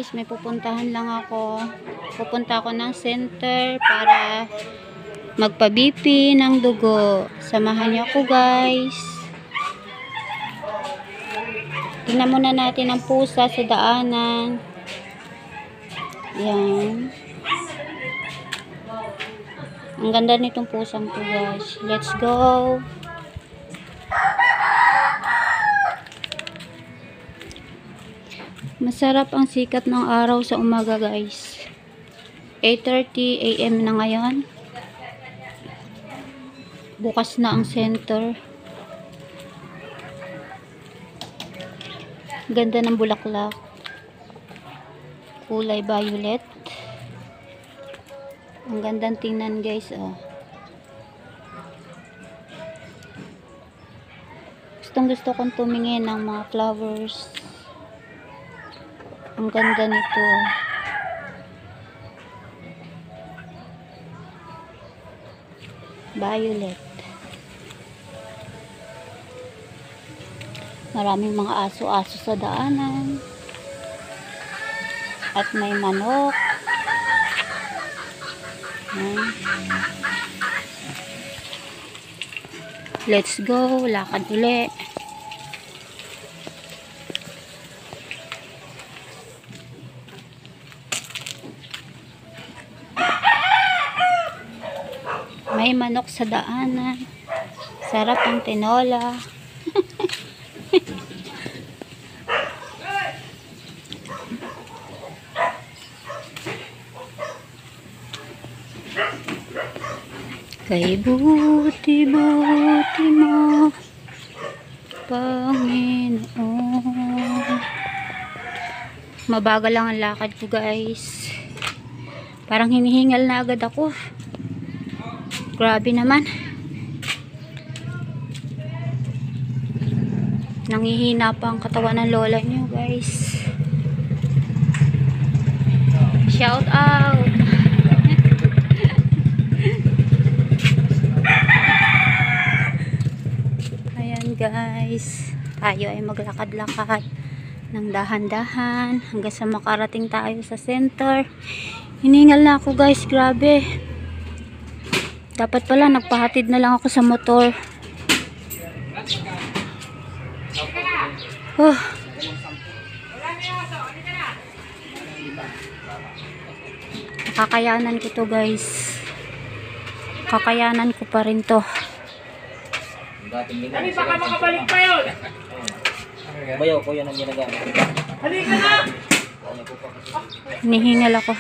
guys, may pupuntahan lang ako. Pupunta ako ng center para magpa-BP ng dugo. Samahan niyo ako guys. Tingnan muna natin ang pusa sa daanan. Yan. Ang ganda nitong pusang to guys. Let's go. Masarap ang sikat ng araw sa umaga guys. 8:30 AM na ngayon. Bukas na ang center. Ganda ng bulaklak. Kulay violet. Ang gandang tingnan guys. Oh. Gustong gusto kong tumingin ng mga flowers. Ang ganda nito. Violet. Maraming mga aso-aso sa daanan. At may manok. Ayan. Let's go. Lakad ulit. May manok sa daanan. Sarap ang tinola. Kay buti-buti mo, Panginoon. Mabagal lang ang lakad ko guys. Parang hinihingal na agad ako. Grabe naman. Nangihina pa ang katawan ng lola nyo guys. Shout out. Ayan guys. Tayo ay maglakad-lakad ng dahan-dahan hanggang sa makarating tayo sa center. Hiningal na ako guys. Grabe. Dapat pala nagpahatid na lang ako sa motor. Oh. Kakayanan ko to guys. Kakayanan ko pa rin to. Ano baka makabalik pa yun? Bayaw ko yan ang ginagamit. Halika na! Hinihingal ako.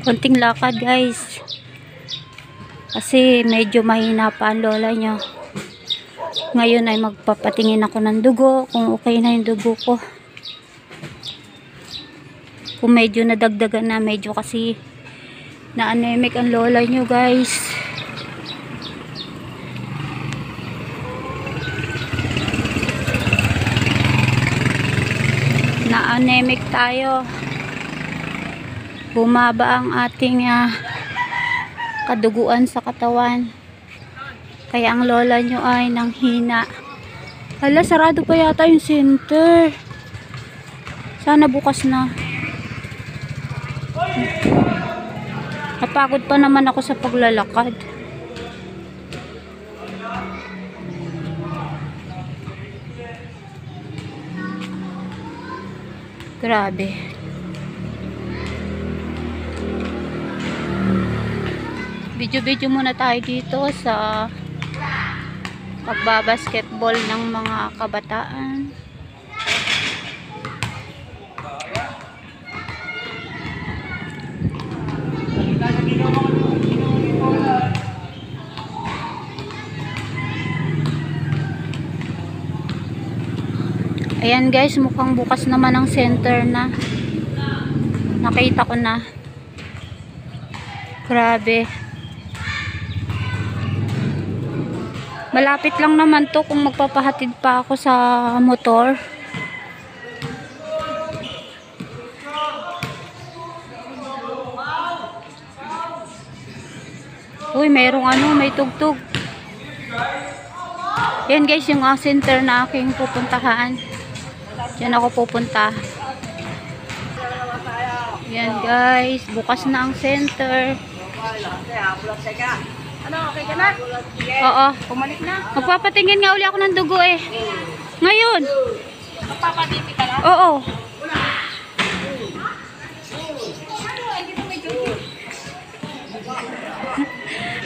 Konting lakad guys kasi medyo mahina pa ang lola nyo. Ngayon ay magpapatingin ako ng dugo kung okay na yung dugo ko, kung medyo nadagdagan na. Medyo kasi na anemic ang lola nyo guys. Na anemic tayo. Bumaba ang ating kaduguan sa katawan. Kaya ang lola nyo ay nanghina. Hala, sarado pa yata yung center. Sana bukas na. Napagod pa naman ako sa paglalakad. Grabe. Video-video muna tayo dito sa pagbabasketball ng mga kabataan. Ayan guys, mukhang bukas naman ang center na. Nakita ko na. Grabe. Malapit lang naman to kung magpapahatid pa ako sa motor. Uy, mayroong may tugtog. Yan guys, yung center na aking pupuntahan. Diyan ako pupunta. Yan guys, bukas na ang center. Ano, okay ka na? Oo. Pumalik na. Magpapatingin nga uli ako ng dugo eh. Ngayon. Magpapatipi ka na? Oo.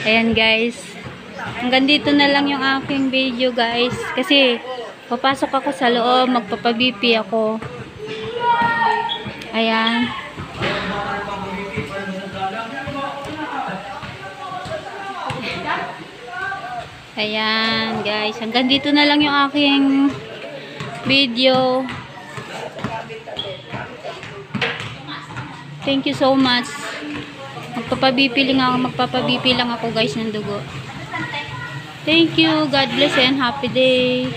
Ayan guys. Hanggang dito na lang yung aking video guys. Kasi papasok ako sa loob. Magpapabipi ako. Ayan. Ayan guys. Hanggang dito na lang yung aking video. Thank you so much. Magpapabipi lang ako guys ng dugo. Thank you. God bless and happy day.